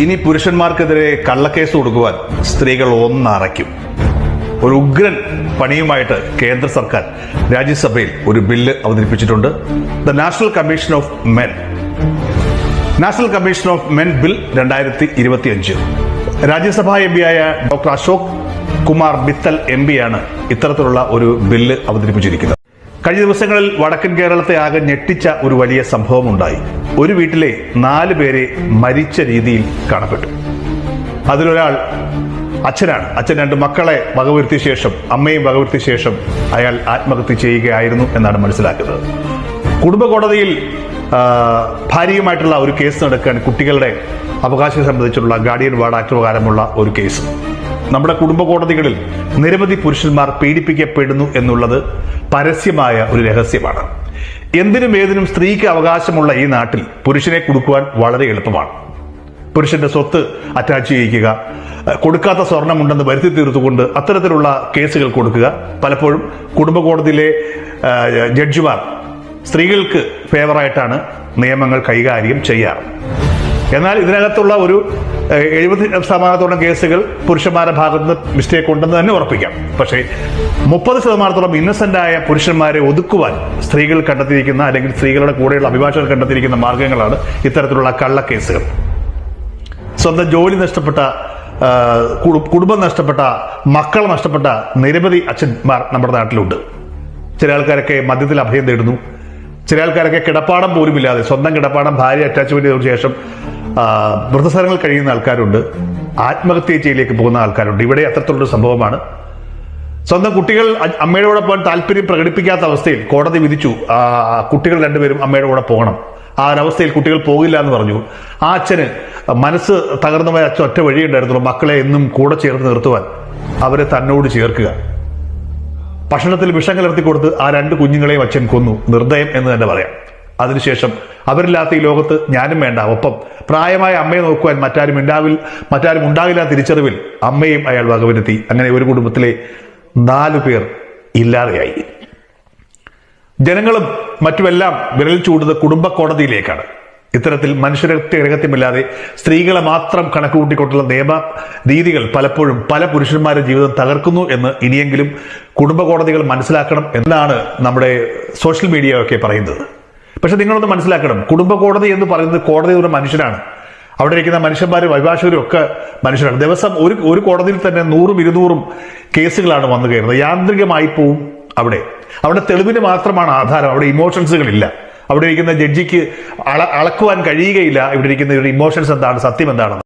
ഇനി പുരുഷന്മാർക്കെതിരെ കള്ളക്കേസ് കൊടുക്കുവാൻ സ്ത്രീകൾ ഒന്നറയ്ക്കും. ഒരു ഉഗ്രൻ പണിയുമായിട്ട് കേന്ദ്ര സർക്കാർ രാജ്യസഭയിൽ ഒരു ബില്ല് അവതരിപ്പിച്ചിട്ടുണ്ട്. The national commission of men bill 2025. Rajya Sabha എംപിയായ ഡോക്ടർ അശോക് കുമാർ മിത്തൽ എംപിയാണ് ഇത്തരത്തിലുള്ള ഒരു ബില്ല് അവതരിപ്പിച്ചിരിക്കുന്നത്. കഴിഞ്ഞ ദിവസങ്ങളിൽ വടക്കൻ കേരളത്തെ ആകെ ഞെട്ടിച്ച ഒരു വലിയ സംഭവം ഉണ്ടായി. ഒരു വീട്ടിലെ 4 പേരെ മരിച്ച രീതിയിൽ കാണപ്പെട്ടു. അതിലൊരാൾ അച്ഛനാണ്. അച്ഛൻ 2 മക്കളെ വകവരുത്തിയ ശേഷം, അമ്മയും വകവരുത്തിയ ശേഷം അയാൾ ആത്മഹത്യ ചെയ്യുകയായിരുന്നു എന്നാണ് മനസ്സിലാക്കുന്നത്. കുടുംബ കോടതിയിൽ ഭാര്യയുമായിട്ടുള്ള ഒരു കേസ് നടക്കുകയാണ്. കുട്ടികളുടെ അവകാശം സംബന്ധിച്ചുള്ള ഗാർഡിയൻ വാർഡ് ആക്ട് പ്രകാരമുള്ള ഒരു കേസ്. നമ്മുടെ കുടുംബ കോടതികളിൽ നിരവധി പുരുഷന്മാർ പീഡിപ്പിക്കപ്പെടുന്നു എന്നുള്ളത് പരസ്യമായ ഒരു രഹസ്യമാണ്. എന്തിനും ഏതിനും സ്ത്രീക്ക് അവകാശമുള്ള ഈ നാട്ടിൽ പുരുഷനെ കൊടുക്കുവാൻ വളരെ എളുപ്പമാണ്. പുരുഷന്റെ സ്വത്ത് അറ്റാച്ച് ചെയ്യിക്കുക, കൊടുക്കാത്ത സ്വർണമുണ്ടെന്ന് വരുത്തി തീർത്തുകൊണ്ട് അത്തരത്തിലുള്ള കേസുകൾ കൊടുക്കുക. പലപ്പോഴും കുടുംബ കോടതിയിലെ ജഡ്ജിമാർ സ്ത്രീകൾക്ക് ഫേവറായിട്ടാണ് നിയമങ്ങൾ കൈകാര്യം ചെയ്യാറ്. എന്നാൽ ഇതിനകത്തുള്ള ഒരു 70% കേസുകൾ പുരുഷന്മാരുടെ ഭാഗത്ത് നിന്ന് മിസ്റ്റേക്ക് ഉണ്ടെന്ന് തന്നെ ഉറപ്പിക്കാം. പക്ഷേ 30% ഇന്നസെന്റ് ആയ പുരുഷന്മാരെ ഒതുക്കുവാൻ സ്ത്രീകൾ കണ്ടെത്തിയിരിക്കുന്ന, അല്ലെങ്കിൽ സ്ത്രീകളുടെ കൂടെയുള്ള അഭിഭാഷകർ കണ്ടെത്തിയിരിക്കുന്ന മാർഗങ്ങളാണ് ഇത്തരത്തിലുള്ള കള്ളക്കേസുകൾ. സ്വന്തം ജോലി നഷ്ടപ്പെട്ട, കുടുംബം നഷ്ടപ്പെട്ട, മക്കൾ നഷ്ടപ്പെട്ട നിരവധി അച്ഛന്മാർ നമ്മുടെ നാട്ടിലുണ്ട്. ചില ആൾക്കാരൊക്കെ മദ്യത്തിൽ അഭയം തേടുന്നു. ചില ആൾക്കാരൊക്കെ കിടപ്പാടം പോലുമില്ലാതെ, സ്വന്തം കിടപ്പാടം ഭാര്യ അറ്റാച്ച്മെന്റ് ചെയ്തതിനു ശേഷം വൃദ്ധസദനങ്ങൾ കഴിയുന്ന ആൾക്കാരുണ്ട്. ആത്മഹത്യ ചെയ്യലേക്ക് പോകുന്ന ആൾക്കാരുണ്ട്. ഇവിടെ അത്തരത്തിലുള്ളൊരു സംഭവമാണ്. സ്വന്തം കുട്ടികൾ അമ്മയുടെ കൂടെ പോകാൻ താല്പര്യം പ്രകടിപ്പിക്കാത്ത അവസ്ഥയിൽ കോടതി വിധിച്ചു കുട്ടികൾ 2 പേരും അമ്മയുടെ കൂടെ പോകണം. ആ ഒരവസ്ഥയിൽ കുട്ടികൾ പോകില്ല എന്ന് പറഞ്ഞു. ആ അച്ഛന് മനസ്സ് തകർന്നുപോയ അച്ഛൻ ഒറ്റ വഴിയുണ്ടായിരുന്നുള്ളൂ, മക്കളെ എന്നും കൂടെ ചേർത്ത് നിർത്തുവാൻ. അവരെ തന്നോട് ചേർക്കുക. ഭക്ഷണത്തിൽ വിഷം കലർത്തി കൊടുത്ത് ആ 2 കുഞ്ഞുങ്ങളെയും അച്ഛൻ കൊന്നു. നിർദ്ദയം എന്ന് തന്നെ പറയാം. അതിനുശേഷം അവരില്ലാത്ത ഈ ലോകത്ത് ഞാനും വേണ്ട, ഒപ്പം പ്രായമായ അമ്മയെ നോക്കുവാൻ മറ്റാരും ഉണ്ടാകില്ല തിരിച്ചറിവിൽ അമ്മയും അയാൾ വകവരുത്തി. അങ്ങനെ ഒരു കുടുംബത്തിലെ 4 പേർ ഇല്ലാതെയായി. ജനങ്ങളും മറ്റുമെല്ലാം വിരൽ ചൂടുന്നത് കുടുംബ കോടതിയിലേക്കാണ്. ഇത്തരത്തിൽ മനുഷ്യരഹത്യമില്ലാതെ സ്ത്രീകളെ മാത്രം കണക്കുകൂട്ടിക്കൊണ്ടുള്ള നിയമ രീതികൾ പലപ്പോഴും പല പുരുഷന്മാരുടെ ജീവിതം തകർക്കുന്നു എന്ന് ഇനിയെങ്കിലും കുടുംബ കോടതികൾ മനസ്സിലാക്കണം എന്നാണ് നമ്മുടെ സോഷ്യൽ മീഡിയ ഒക്കെ പറയുന്നത്. പക്ഷെ നിങ്ങളൊന്ന് മനസ്സിലാക്കണം, കുടുംബ കോടതി എന്ന് പറയുന്നത് കോടതി ഒരു മനുഷ്യനാണ്. അവിടെ ഇരിക്കുന്ന മനുഷ്യന്മാരും അഭിഭാഷകരും ഒക്കെ മനുഷ്യരാണ്. ദിവസം ഒരു കോടതിയിൽ തന്നെ 100-200 കേസുകളാണ് വന്നു കയറുന്നത്. യാന്ത്രികമായി പോവും. അവിടെ തെളിവിന് മാത്രമാണ് ആധാരം. അവിടെ ഇമോഷൻസുകളില്ല. അവിടെ ഇരിക്കുന്ന ജഡ്ജിക്ക് അളക്കുവാൻ കഴിയുകയില്ല ഇവിടെ ഇരിക്കുന്ന ഇമോഷൻസ് എന്താണ്, സത്യം എന്താണെന്ന്.